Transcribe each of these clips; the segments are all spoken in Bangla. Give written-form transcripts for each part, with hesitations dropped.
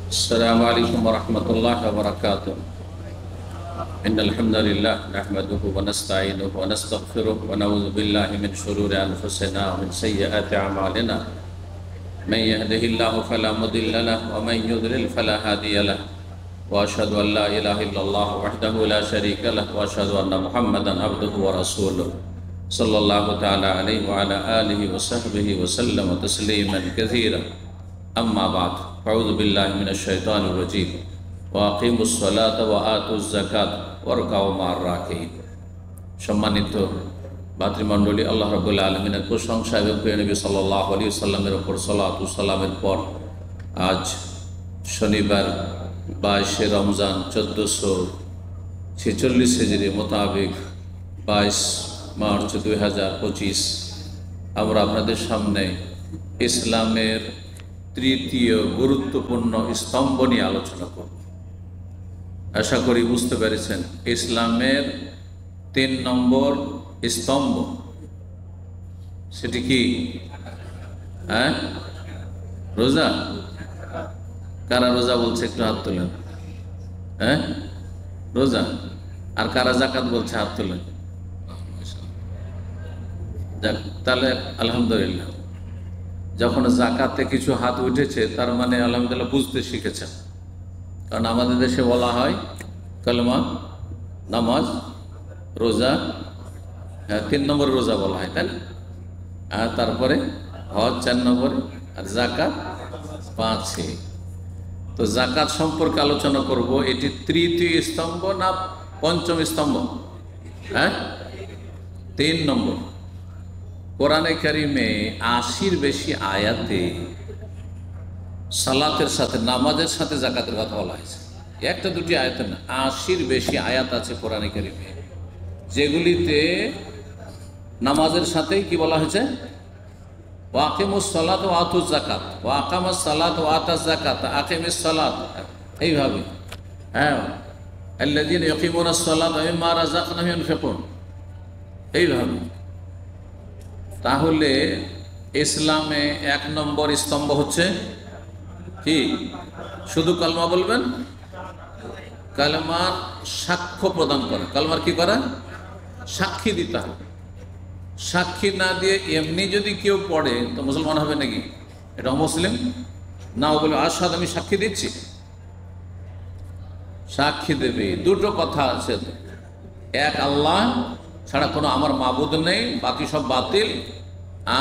السلام عليكم ورحمة الله وبركاته. إن الحمد لله نحمده ونستعينه ونستغفره ونعوذ بالله من شرور أنفسنا ومن سيئات أعمالنا. من يهده الله فلا مضل له ومن يضلل فلا هادي له. وأشهد أن لا إله إلا الله وحده لا شريك له وأشهد أن محمدا عبده ورسوله صلى الله تعالى عليه وعلى آله وصحبه وسلم تسليما كثيرا. أما بعد أعوذ بالله من الشيطان الرجيم وأقيموا الصلاة وآتوا الزكاة واركعوا مع الراكعين. সম্মানিত ভাতৃমণ্ডলী, আল্লাহ রাব্বুল আলামিনের প্রশংসা এবং প্রিয় নবী সাল্লাল্লাহু আলাইহি ওয়াসাল্লামের উপর সালাতু সালামের পর আজ শনিবার 22 রমজান 1446 হিজরি মোতাবেক 22 মার্চ 2025 আমরা আপনাদের সামনে ইসলামের তৃতীয় গুরুত্বপূর্ণ স্তম্ভ নিয়ে আলোচনা করব। আশা করি বুঝতে পেরেছেন, ইসলামের 3 নম্বর স্তম্ভ সেটি কি? রোজা। কারা রোজা বলছে একটু হাত তোলেন। রোজা। আর কারা জাকাত বলছে হাত তোলেন। তাহলে আলহামদুলিল্লাহ, যখন জাকাতে কিছু হাত উঠেছে তার মানে আলহামদুলিল্লাহ বুঝতে শিখেছেন। কারণ আমাদের দেশে বলা হয় কালেমা, নামাজ, রোজা, 3 নম্বর রোজা বলা হয়, তাই না? আর তারপরে হজ 4 নম্বরে, আর জাকাত 5-এ। তো জাকাত সম্পর্কে আলোচনা করব। এটি তৃতীয় স্তম্ভ না 5ম স্তম্ভ? 3 নম্বর। কোরআনে কারিমে 80-র বেশি আয়াতে সালাতের সাথে, নামাজের সাথে জাকাতের কথা বলা হয়েছে। একটা দুটি আয়াতে না, 80-র বেশি আয়াত আছে কোরআনে কারিমে যেগুলিতে নামাজের সাথেই কি বলা হয়েছে? ওয়াকিমুস সালাত ওয়া আতুজ যাকাত, ওয়া আকামাস সালাত ওয়া আতাজ যাকাত, আকিমিস সালাত, এইভাবে। আল্লাযীনা ইয়াকিমুনাস সালাত ওয়া মিম্মা রাযাকনাহুম ইউনফিকুন, এইভাবে। তাহলে ইসলামে 1 নম্বর স্তম্ভ হচ্ছে কি? শুধু কালমা বলবেন, কালমার সাক্ষ্য প্রদান করে। কালমার কি করা? সাক্ষী দিতে হবে। সাক্ষী না দিয়ে এমনি যদি কেউ পড়ে তো মুসলমান হবে নাকি? এটা অমুসলিম না। ও বলে আশহাদু, আমি সাক্ষী দিচ্ছি। সাক্ষী দেবে। দুটো কথা আছে, এক আল্লাহ ছাড়া কোনো আমার মাবুদ নেই, বাকি সব বাতিল।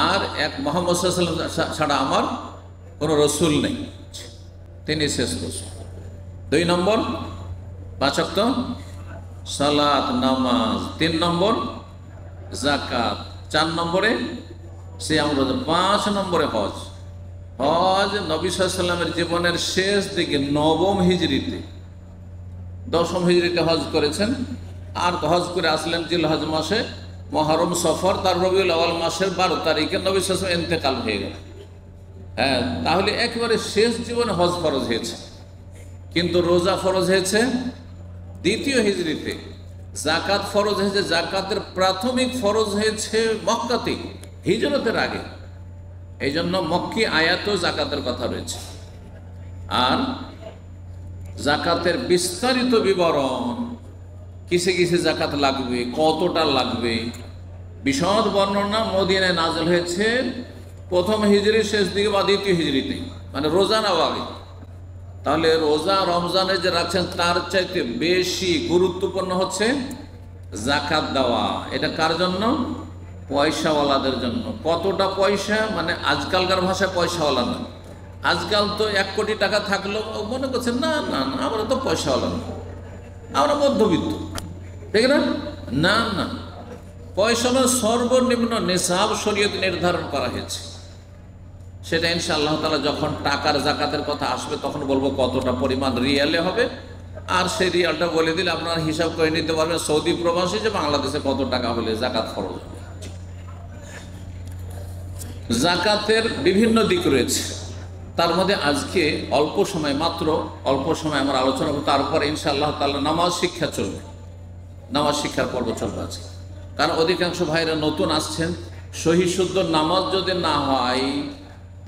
আর এক মুহাম্মদ সাল্লাল্লাহু আলাইহি ওয়াসাল্লাম ছাড়া আমার কোনো রসুল নেই, তিনি শেষ রসুল। 2 নম্বর 5 ওয়াক্ত সালাত, নামাজ। 3 নম্বর যাকাত। 4 নম্বরে সিয়াম, রোজা। 5 নম্বরে হজ। হজ নবী সাল্লাল্লাহু আলাইহি ওয়াসাল্লামের জীবনের শেষ দিকে 9ম হিজরিতে, 10ম হিজরিতে হজ করেছেন। আর হজ করে আসলেন জিলহজ মাসে, মুহররম, সফর, তার রবিউল আউয়াল মাসের 12 তারিখে নবী সাল্লাল্লাহু আলাইহি ওয়াসাল্লাম ইন্তেকাল হয়ে গেল। তাহলে একেবারে শেষ জীবনে হজ ফরজ হয়েছে। কিন্তু রোজা ফরজ হয়েছে 2য় হিজরিতে। জাকাত ফরজ হয়েছে, জাকাতের প্রাথমিক ফরজ হয়েছে মক্কাতে, হিজরতের আগে। এই জন্য মক্কি আয়াতেও জাকাতের কথা রয়েছে। আর জাকাতের বিস্তারিত বিবরণ, কিসে কিসে জাকাত লাগবে, কতটা লাগবে, বিশদ বর্ণনা মদিনায় নাযিল হয়েছে 1ম হিজরির শেষ দিকে বা 2য় হিজরিতে, মানে রোজা না আগে। তাহলে রোজা রমজানে যে রাখছেন তার চাইতে বেশি গুরুত্বপূর্ণ হচ্ছে জাকাত দেওয়া। এটা কার জন্য? পয়সাওয়ালাদের জন্য। কতটা পয়সা? মানে আজকালকার ভাষায় পয়সাওয়ালা না। আজকাল তো 1 কোটি টাকা থাকলেও মনে করছেন না না না, আমরা তো পয়সাওয়ালা না, আমরা মধ্যবিত্ত, ঠিক না? না না, পয়সা সর্বনিম্ন নিসাব শরীয়ত নির্ধারণ করা হয়েছে। সেটা ইনশাআল্লাহ তাআলা যখন টাকার জাকাতের কথা আসবে তখন বলবো কতটা পরিমাণ রিয়ালে হবে। আর সেই রিয়ালটা বলে দিলে আপনারা হিসাব করে নিতে পারবেন সৌদি প্রবাসী যে বাংলাদেশে কত টাকা হলে জাকাত খরচ হবে। জাকাতের বিভিন্ন দিক রয়েছে, তার মধ্যে আজকে অল্প সময়, মাত্র অল্প সময় আমরা আলোচনা করব। তারপরে ইনশাআল্লাহ তাআলা নামাজ শিক্ষা চলবে, নামাজ শিক্ষার পর্ব চলবে আজকে। কারণ অধিকাংশ ভাইরা নতুন আসছেন, সহি শুদ্ধ নামাজ যদি না হয়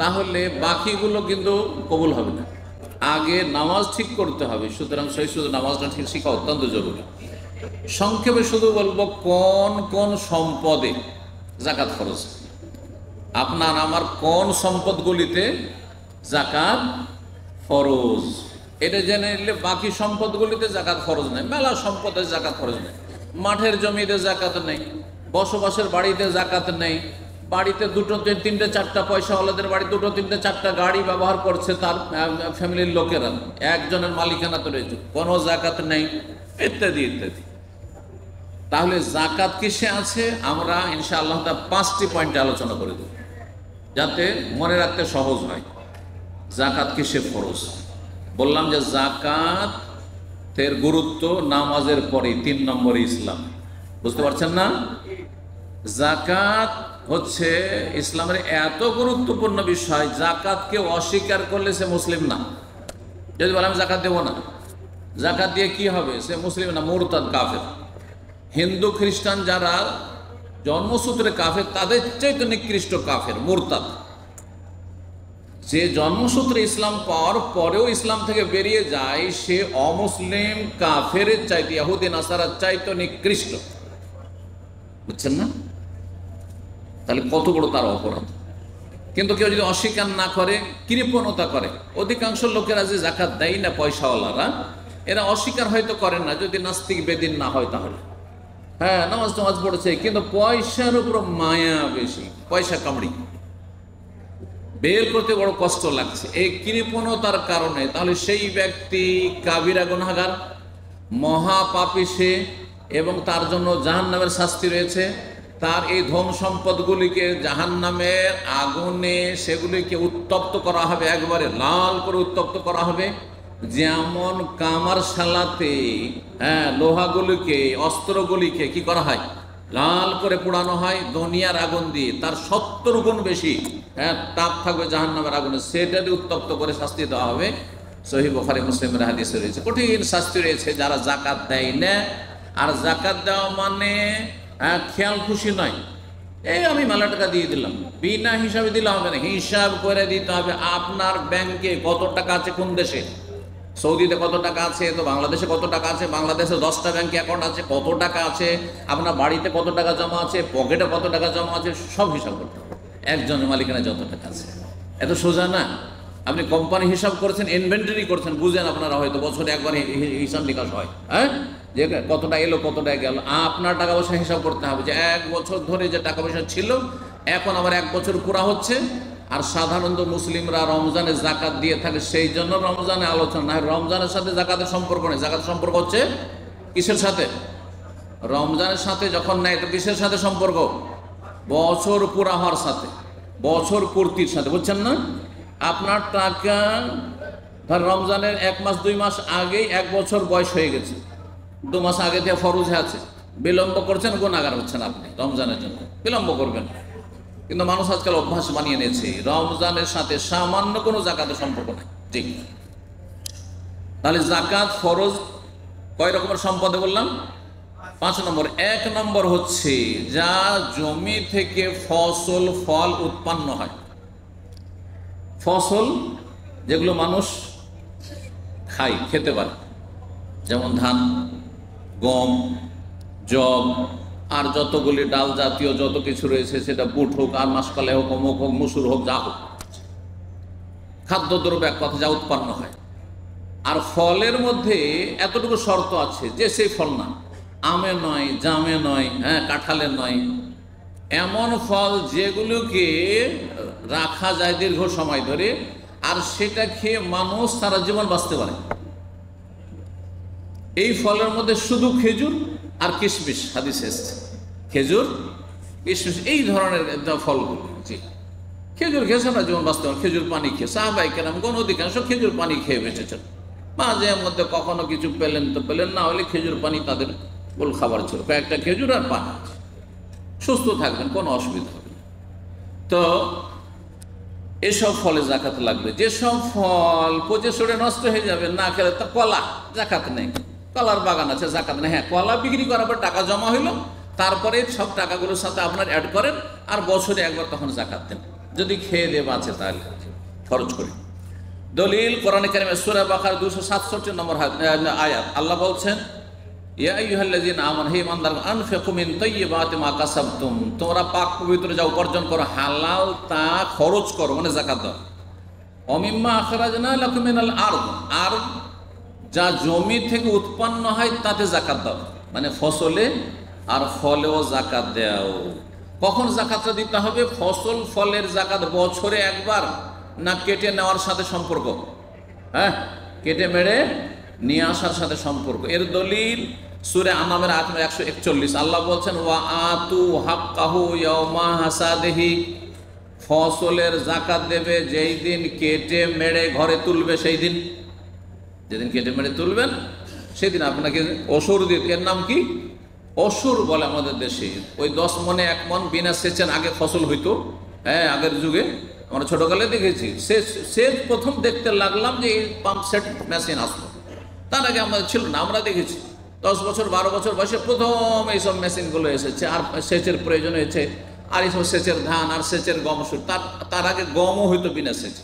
তাহলে বাকিগুলো কিন্তু কবুল হবে না। আগে নামাজ ঠিক করতে হবে। সুতরাং সেই শুধু নামাজটা ঠিক শেখা অত্যন্ত জরুরি। সংক্ষেপে শুধু বলবো কোন কোন সম্পদে জাকাত ফরজ, আপনার আমার কোন সম্পদগুলিতে জাকাত ফরজ, এটা জেনে নিলে বাকি সম্পদগুলিতে জাকাত ফরজ নেই। মেলা সম্পদের জাকাত ফরজ নেই। মাঠের জমিতে জাকাত নেই, বসবাসের বাড়িতে জাকাত নেই, বাড়িতে দুটো তিনটে চারটা পয়সাওয়ালাদের বাড়ি দুটো তিনটে চারটা গাড়ি ব্যবহার করছে তার ফ্যামিলির লোকেরা, একজনের মালিকানা তো রয়েছে, কোনো জাকাত নেই, ইত্যাদি ইত্যাদি। তাহলে জাকাত কিসে আছে আমরা ইনশাআল্লাহ তা 5টি পয়েন্টে আলোচনা করে দেব, যাতে মনে রাখতে সহজ হয়। জাকাত কিসে ফরজ? বললাম যে জাকাতের গুরুত্ব নামাজের পরে 3 নম্বরে ইসলাম। বুঝতে পারছেন না? জাকাত হচ্ছে ইসলামের এত গুরুত্বপূর্ণ বিষয়, জাকাতকে অস্বীকার করলে সে মুসলিম না। যদি বলে আমি জাকাত দেবো না, জাকাত দিয়ে কি হবে? সে মুসলিম না, মুরতাদ, কাফের। হিন্দু খ্রিস্টান যারা জন্মসূত্রে কাফের, তাদের চাইতে নিকৃষ্ট কাফের, মুরতাদ। যে জন্মসূত্রে ইসলাম পাওয়ার পরেও ইসলাম থেকে বেরিয়ে যায়, সে অমুসলিম কাফেরের চাইতে, ইহুদি নাসারার চাইতে নিকৃষ্ট। বুঝছেন না? তাহলে কত বড় তার অপরাধ। কিন্তু কেউ যদি অস্বীকার না করে, কৃপণতা করে, অধিকাংশ লোকেরা যে জাকাত দেয় না পয়সাওয়ালারা, এরা অস্বীকার হয়তো করেন না, যদি নাস্তিক বেদিন না হয় তাহলে। হ্যাঁ, নামাজ টামাজ পড়েছে, কিন্তু পয়সার উপর মায়া বেশি, পয়সা কামড়ি, বের করতে বড় কষ্ট লাগছে, এই কৃপণতার কারণে। তাহলে সেই ব্যক্তি কাবিরা গুনাহগার, মহাপাপী সে, এবং তার জন্য জাহান্নামের শাস্তি রয়েছে। তার এই ধন সম্পদগুলিকে জাহান্নামের আগুনে সেগুলিকে উত্তপ্ত করা হবে, একবারে লাল করে উত্তপ্ত করা হবে। যেমন কামার শালাতে লোহাগুলিকে, অস্ত্রগুলিকে কি করা হয়? লাল করে পোড়ানো হয় দুনিয়ার আগুন দিয়ে, তার 70 গুণ বেশি তাপ থাকবে জাহান্নামের আগুনে, সেটা দিয়ে উত্তপ্ত করে শাস্তি দেওয়া হবে। সহিহ বুখারী মুসলিমের হাদিসে রয়েছে, কঠিন শাস্তি রয়েছে যারা জাকাত দেয় না। আর জাকাত দেওয়া মানে খেয়াল খুশি নয়, এই আমি মেলা টাকা দিয়ে দিলাম, বিনা হিসাবে দিলে হবে না, হিসাব করে দিতে হবে। আপনার ব্যাংকে কত টাকা আছে, কোন দেশে, সৌদিতে কত টাকা আছে, তো বাংলাদেশে কত টাকা আছে, বাংলাদেশে 10টা ব্যাংকে অ্যাকাউন্ট আছে, কত টাকা আছে, আপনার বাড়িতে কত টাকা জমা আছে, পকেটে কত টাকা জমা আছে, সব হিসাব করতে হবে। একজনের মালিকানা যত টাকা আছে, এত সোজা না। আপনি কোম্পানি হিসাব করছেন, ইনভেন্টরি করছেন, বুঝেন আপনারা, হয়তো বছরে একবার হিসাব নিকাশ হয়, হ্যাঁ, যে কতটা এলো কতটা গেল। আপনার টাকা পয়সা হিসাব করতে হবে, যে 1 বছর ধরে যে টাকা পয়সা ছিল, এখন আবার 1 বছর পুরা হচ্ছে। আর সাধারণত মুসলিমরা রমজানে জাকাত দিয়ে থাকে, সেই জন্য রমজানে আলোচনা না, রমজানের সাথে জাকাতের সম্পর্ক নেই। জাকাতের সম্পর্ক হচ্ছে কিসের সাথে? রমজানের সাথে যখন নেয়, তো কিসের সাথে সম্পর্ক? বছর পুরা হওয়ার সাথে, বছর পূর্তির সাথে। বুঝছেন না? আপনার টাকা ধর রমজানের 1 মাস 2 মাস আগেই 1 বছর বয়স হয়ে গেছে, 2 মাস আগে থেকে ফরজ আছে, বিলম্ব করছেন, গুনাহগার হচ্ছেন আপনি। রমজানের জন্য বিলম্ব করবেন, কিন্তু মানুষ আজকাল অভ্যাস বানিয়ে নিয়েছে, রমজানের সাথে সামান্য কোনো জাকাতের সম্পর্ক নেই। ঠিক, তাহলে জাকাত ফরজ কয় রকমের সম্পদে বললাম? 5 নম্বর। 1 নম্বর হচ্ছে যা জমি থেকে ফসল ফল উৎপন্ন হয়, ফসল যেগুলো মানুষ খায়, খেতে পারে, যেমন ধান, গম, জব, আর যতগুলি ডাল জাতীয় যত কিছু রয়েছে, সেটা বুট হোক, আর মাসকলাই হোক, অমুক হোক, মুসুর হোক, যা হোক, খাদ্যদ্রব্য এক কথা যা উৎপন্ন হয়। আর ফলের মধ্যে এতটুকু শর্ত আছে যে সেই ফল না, আমে নয়, জামে নয়, কাঁঠালের নয়, এমন ফল যেগুলোকে রাখা যায় দীর্ঘ সময় ধরে, আর সেটা খেয়ে মানুষ সারা জীবন বাঁচতে পারে। এই ফলের মধ্যে শুধু খেজুর আর কিশমিশ হাদিসে এসেছে, খেজুর, কিশমিশ, এই ধরনের ফলগুলো। জি, খেজুর খেয়ে সারা জীবন বাঁচতে পারে, খেজুর পানি খেয়ে। সাহাবায়ে কেরামগণ অধিকাংশ খেজুর পানি খেয়ে বেঁচেছেন। মাঝে মধ্যে কখনো কিছু পেলেন তো পেলেন, না হলে খেজুর পানি তাদের মূল খাবার ছিল, কয়েকটা খেজুর আর পানি, সুস্থ থাকবেন, কোনো অসুবিধা হবে না। তো এসব ফলে জাকাত লাগবে। যেসব ফল পচে সরে নষ্ট হয়ে যাবে, না খেলে, তা কলা, জাকাত নেই। কলার বাগান আছে, জাকাত নেই। হ্যাঁ, কলা বিক্রি করার পর টাকা জমা হইলো, তারপরে সব টাকাগুলোর সাথে আপনার অ্যাড করেন, আর বছরে একবার তখন জাকাত দেন। যদি খেয়ে দিয়ে বাঁচে তাহলে খরচ করি। দলিল কোরআনে কারিমে সূরা বাকারা 267 নম্বর আয়াত, আল্লাহ বলছেন, ইয়া আইয়ুহাল্লাযীনা আমানু, হে ঈমানদারগণ, আনফিকু মিন তাইয়্যিবাতি মা কাসাবতুম, তোমরা পাক পবিত্র যা উপার্জন করো, হালাল তা খরচ করো, মানে যাকাত দাও। অমিম্মা আখরাজনা লাকুম মিনাল আরদ, আর যা জমি থেকে উৎপন্ন হয় তাতে যাকাত দাও, মানে ফসলে আর ফলেও যাকাত দাও। কখন যাকাতটা দিতে হবে? ফসল ফলের যাকাত বছরে একবার, না কেটে নেওয়ার সাথে সম্পর্ক? হ্যাঁ, কেটে মেরে নিয়ে আসার সাথে সম্পর্ক। এর দলিল সূরা আনামের আয়াত 141, আল্লাহ বলছেন, ওয়া আতু হাক্কাহু ইয়াওমা হাসাদিহি, ফসলের যাকাত দেবে যেই দিন কেটে মেরে ঘরে তুলবে, সেই দিন, যেদিন কেটে মেরে তুলবেন সেদিন আপনাকে অসুর দিতে। এর নাম কি? অসুর বলে আমাদের দেশে। ওই 10 মনে 1 মন বিনা সেচেন আগে ফসল হইতো। হ্যাঁ, আগের যুগে আমরা ছোটকালে দেখেছি। সেচ প্রথম দেখতে লাগলাম যে এই পাম্প সেট মেশিন আসলো, তার আগে আমাদের ছিল না। আমরা দেখেছি 10 বছর 12 বছর বয়সে প্রথম এইসব মেশিনগুলো এসেছে, আর সেচের প্রয়োজন হয়েছে। আর এইসব সেচের ধান আর সেচের গম, তার আগে গমও হইতো বিনা সেচে,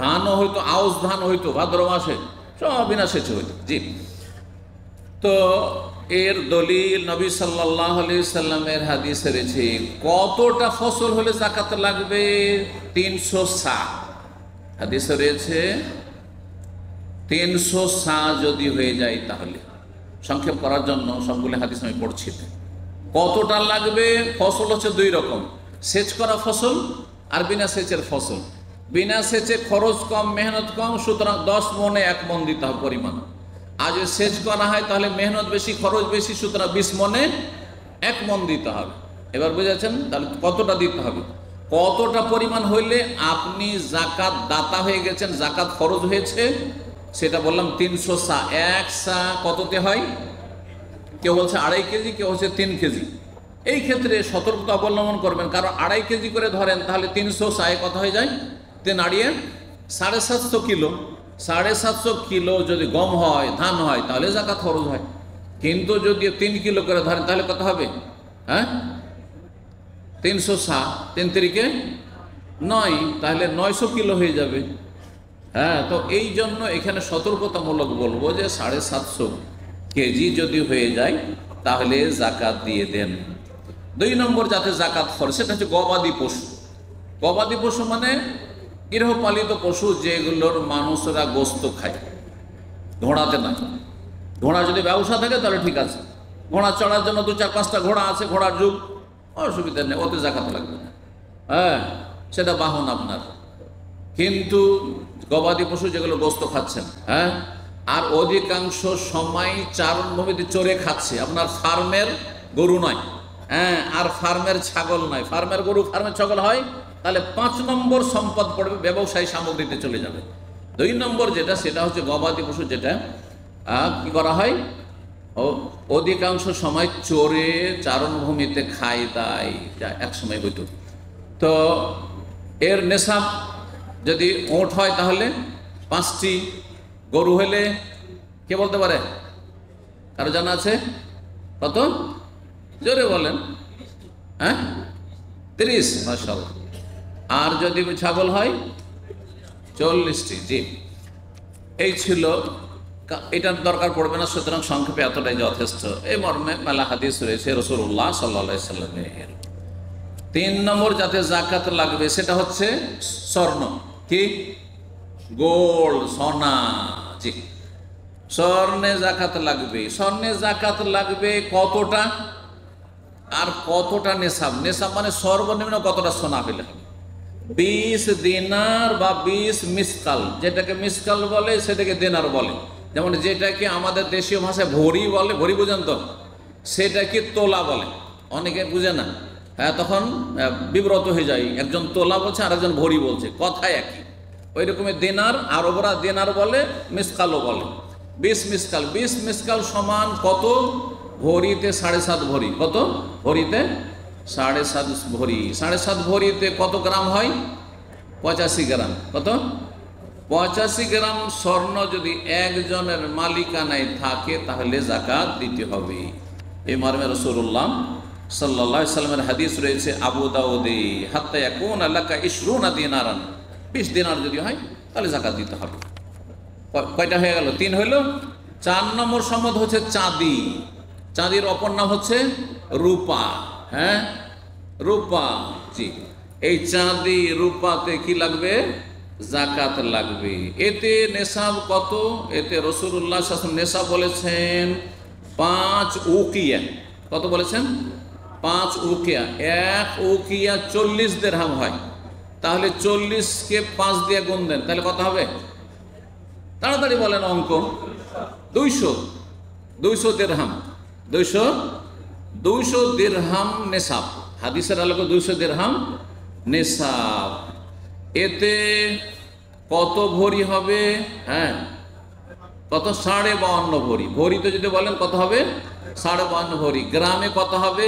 ধানও হইতো, আউশ ধান হইতো ভাদ্র মাসে, সব বিনা সেচে হইতো। জি, তো এর দলিল নবী সাল্লাল্লাহু আলাইহি সাল্লামের হাদিসে রয়েছে। কতটা ফসল হলে যাকাত লাগবে? 300 সা। হাদিসে রয়েছে 300 সা যদি হয়ে যায়, তাহলে সংক্ষেপ করার জন্য সবগুলো হাদিস আমি পড়ছি। কতটা লাগবে? ফসল হচ্ছে 2 রকম, সেচ করা ফসল আর বিনা সেচের ফসল। বিনা সেচে খরচ কম, মেহনত কম, সুতরাং 10 মনে 1 মন দিতে হবে পরিমাণ। আর যদি সেচ করা হয় তাহলে মেহনত বেশি, খরচ বেশি, সুতরাং 20 মনে 1 মন দিতে হবে। এবার বুঝেছেন? তাহলে কতটা দিতে হবে, কতটা পরিমাণ হইলে আপনি যাকাত দাতা হয়ে গেছেন, যাকাত ফরজ হয়েছে, সেটা বললাম 300 সা। 1 সা কততে হয়? কেউ বলছে 2.5 কেজি, কেউ হচ্ছে 3 কেজি। এই ক্ষেত্রে সতর্কতা অবলম্বন করবেন, কারণ 2.5 কেজি করে ধরেন, তাহলে 300 সায় কত হয়ে যায়? 3 আড়িয়ে 750 কিলো। 750 কিলো যদি গম হয়, ধান হয়, তাহলে যাকাত ফরজ হয়। কিন্তু যদি 3 কিলো করে ধরেন, তাহলে কত হবে? হ্যাঁ, 300 সা, 3 তিরিকে 9, তাহলে 900 কিলো হয়ে যাবে। হ্যাঁ, তো এই জন্য এখানে সতর্কতামূলক বলবো যে 750 কেজি যদি হয়ে যায় তাহলে যাকাত দিয়ে দেন। 2 নম্বর যাতে যাকাত ফরজ, সেটা হচ্ছে গবাদি পশু। গবাদি পশু মানে গৃহপালিত পশু, যেগুলোর মানুষরা গোস্ত খায়, ঘোড়াতে না। ঘোড়া যদি ব্যবসা থাকে তাহলে ঠিক আছে, ঘোড়া চড়ার জন্য 2-4-5টা ঘোড়া আছে, ঘোড়ার যুগ, অসুবিধা নেই, ওতে যাকাত লাগবে না। হ্যাঁ, সেটা বাহন আপনার। কিন্তু গবাদি পশু যেগুলো গোস্ত খাচ্ছেন, হ্যাঁ, আর অধিকাংশ সময় চারণভূমিতে চড়ে খাচ্ছে, আপনার ফার্মের গরু নয়, হ্যাঁ, আর ফার্মের ছাগল নয়। ফার্মের গরু, ফার্মের ছাগল হয়, তাহলে 5 নম্বর সম্পদ পড়বে, ব্যবসায়ী সামগ্রীতে চলে যাবে। 2 নম্বর যেটা, সেটা হচ্ছে গবাদি পশু, যেটা কি করা হয়, অধিকাংশ সময় চড়ে চারণভূমিতে খায়, তাই যা এক সময় হইতো। তো এর নেশাব যদি ওট হয় তাহলে 5টি, গরু হলে কে বলতে পারে? কারো জানা আছে? কত? জোরে বলেন। হ্যাঁ, 30, মাশাআল্লাহ। আর যদি ছাগল হয় 40টি। জি, এই ছিল, এটার দরকার পড়বে না, সুতরাং সংক্ষেপে এতটাই যথেষ্ট। এই মর্মে মেলা হাদিস রয়েছে রাসূলুল্লাহ সাল্লাল্লাহু আলাইহি সাল্লামের। 3 নম্বর যাতে যাকাত লাগবে সেটা হচ্ছে স্বর্ণ। কি? গোল্ড, সোনা। জি, স্বর্ণে যাকাত লাগবে। স্বর্ণে যাকাত লাগবে কতটা, আর কতটা নেশাব? নেশাব মানে সর্বনিম্ন কতটা সোনা হলে হবে? 20 দিনার বা 20 মিসকাল, যেটাকে মিসকাল বলে সেটাকে দিনার বলে। যেমন যেটাকে আমাদের দেশীয় ভাষায় ভরি বলে, ভরি বুঝেন তো, সেটাকে তোলা বলে। অনেকে বুঝে না, হ্যাঁ, তখন বিব্রত হয়ে যায়, একজন তোলা বলছে আর একজন ভরি বলছে, কথায় একই। ওই রকমের দিনার, আরবরা দিনার বলে, মিসকালও বলে। 20 মিসকাল, 20 মিসকাল সমান কত? ভরিতে 7.5 ভরি। কত? ভরিতে 7.5 ভরি। 7.5 ভরিতে কত গ্রাম হয়? 85 গ্রাম। কত? 85 গ্রাম স্বর্ণ যদি একজনের মালিকানায় থাকে তাহলে যাকাত দিতে হবে। এই মর্মে রাসূলুল্লাহ সাল্লাল্লাহু আলাইহি সাল্লামের হাদিস রয়েছে আবু দাউদে, হাত্তা ইয়াকুনা লাকা 20 দিনারান, 20 দিনার যদি হয় তাহলে জাকাত দিতে হবে। কয়টা হয়ে গেল? 3 হইল। 4 নম্বর সম্পদ হচ্ছে চাঁদি। চাঁদির অপর নাম হচ্ছে রূপা। হ্যাঁ, রূপা। জি, এই চাঁদি রূপাতে কি লাগবে? জাকাত লাগবে। এতে নেশাব কত? এতে রাসূলুল্লাহ সাল্লাল্লাহু আলাইহি ওয়াসাল্লাম নেশাব বলেছেন 5 উকিয়া। কত বলেছেন? 5 উকিয়া। 1 উকিয়া 40 দিরহাম হয়। তাহলে 40-কে 5 দিয়ে গুণ দেন, তাহলে কত হবে? তাড়াতাড়ি বলেন অঙ্ক। 200 দিরহাম। 200 দিরহাম নেশাব। হাদিসের আলোকে 200 দিরহাম নেশাব। এতে কত ভরি হবে? হ্যাঁ, কত? 52.5 ভরি। ভরিতে যদি বলেন কত হবে? 52.5 ভরি। গ্রামে কত হবে?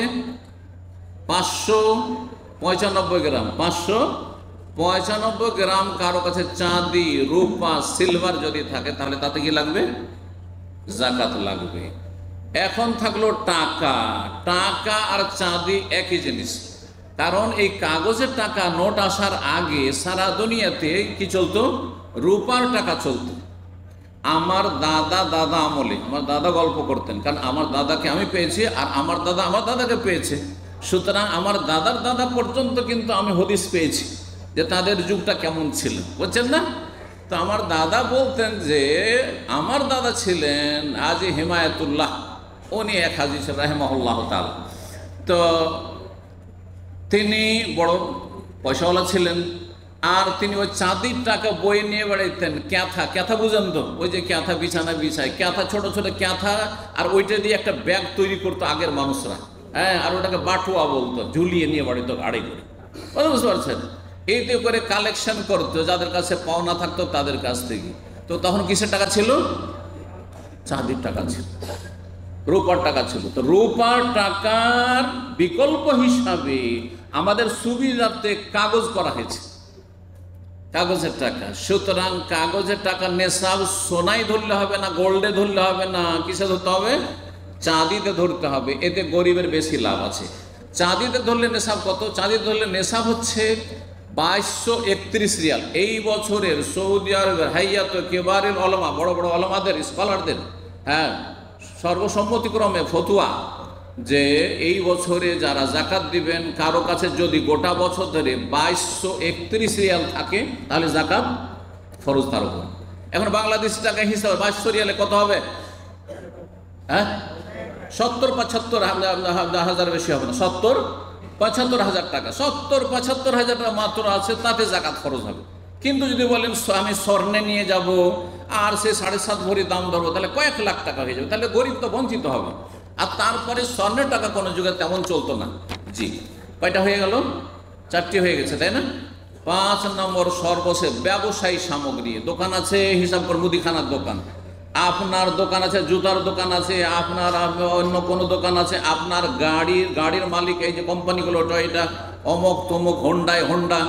595 গ্রাম। 595 গ্রাম কারো কাছে চাঁদি, রূপা, সিলভার যদি থাকে তাহলে তাতে কি লাগবে? জাকাত লাগবে। এখন থাকলো টাকা। টাকা আর চাঁদি একই জিনিস, কারণ এই কাগজের টাকা নোট আসার আগে সারা দুনিয়াতে কি চলতো? রূপার টাকা চলতো। আমার দাদা আমলে আমার দাদা গল্প করতেন, কারণ আমার দাদাকে আমি পেয়েছি আর আমার দাদা আমার দাদাকে পেয়েছে, সুতরাং আমার দাদার দাদা পর্যন্ত কিন্তু আমি হদিস পেয়েছি যে তাদের যুগটা কেমন ছিল, বুঝছেন না? তো আমার দাদা বলতেন যে আমার দাদা ছিলেন আজি হিমায়াতুল্লাহ, উনি এক হাজি ছিলেন রাহিমাহুল্লাহ তাআলা। তো তিনি বড় পয়সাওয়ালা ছিলেন, আর তিনি ওই চাঁদির টাকা বই নিয়ে বেড়াইতেন। ক্যাথা বুঝেন তো? ওই যে ক্যাথা বিছানা বিছায়, ক্যাথা, ছোট ছোট ক্যাথা, আর ওইটা দিয়ে একটা ব্যাগ তৈরি করতো আগের মানুষরা। হ্যাঁ, আর ওটাকে বাটুয়া বলতো, ঝুলিয়ে নিয়ে বাড়িতো গাড়ি করে। বুঝতে পারছেন? এইতে করে কালেকশন করতো যাদের কাছে পাওনা থাকতো তাদের কাছ থেকে। তো তখন কিসের টাকা ছিল? চাঁদির টাকা ছিল, রূপার টাকা ছিল। তো রূপার টাকার বিকল্প হিসাবে আমাদের সুবিধার্থে কাগজ করা হয়েছে, কাগজের টাকা। সুতরাং কাগজের টাকা নেশাব সোনায় ধরলে হবে না, গোল্ডে ধরলে হবে না, কিসে ধরতে হবে? চাঁদিতে ধরতে হবে। এতে গরিবের বেশি লাভ আছে। চাঁদিতে ধরলে নেশাব কত? চাঁদিতে ধরলে নেশাব হচ্ছে 2231 রিয়াল। এই বছরের সৌদি আরবের হাইয়াত কেবারিল ওলামা, বড় বড় ওলামাদের, স্কলারদের, হ্যাঁ, সর্বসম্মতিক্রমে ফতুয়া যে এই বছরে যারা জাকাত দিবেন কারো কাছে যদি গোটা বছর ধরে 2231 রিয়াল থাকে তাহলে জাকাত ফরজ তার উপর। এখন বাংলাদেশি টাকা হিসাবে 2200 রিয়ালে কত হবে? হ্যাঁ, 70-75 হাজার, বেশি হবে না, 70-75 হাজার টাকা। 70-75 হাজার টাকা মাত্র আছে, তাতে জাকাত ফরজ হবে। কিন্তু যদি বলেন আমি স্বর্ণে নিয়ে যাব আর সে 7.5 ভরি দাম ধরবো, তাহলে কয়েক লাখ টাকা হয়ে যাবে, তাহলে গরিব তো বঞ্চিত হবে। আর তারপরে স্বর্ণের টাকা কোনো যুগে তেমন চলতো না। জি, কয়টা হয়ে গেল? 4টি হয়ে গেছে, তাই না? 5 নম্বর সর্বশেষ ব্যবসায়ী সামগ্রী। দোকান আছে, হিসাব করে মুদিখানার দোকান, আপনার দোকান আছে, জুতার দোকান আছে, আপনার অন্য কোনো দোকান আছে, আপনার গাড়ির মালিক, এই যে কোম্পানিগুলো, এটা অমক তমক, হোন্ডা,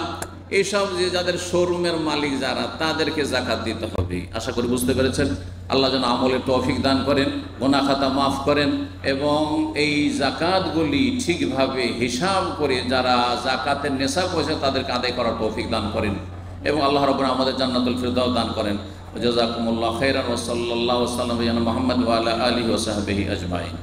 এইসব যে যাদের শোরুমের মালিক যারা, তাদেরকে জাকাত দিতে হবে। আশা করি বুঝতে পেরেছেন। আল্লাহ যেন আমলের তৌফিক দান করেন, গুনাহ খাতা মাফ করেন, এবং এই জাকাতগুলি ঠিকভাবে হিসাব করে যারা জাকাতের নেশাব হয়েছে তাদেরকে আদায় করার তৌফিক দান করেন, এবং আল্লাহ রাব্বুল আলামিন আমাদের জান্নাতুল ফিরদাউস দান করেন। জাযাকুমুল্লাহু খাইরান ওয়া সাল্লাল্লাহু আলা মুহাম্মাদ ওয়া আলা আলিহি ওয়া সাহবিহি আজমাইন।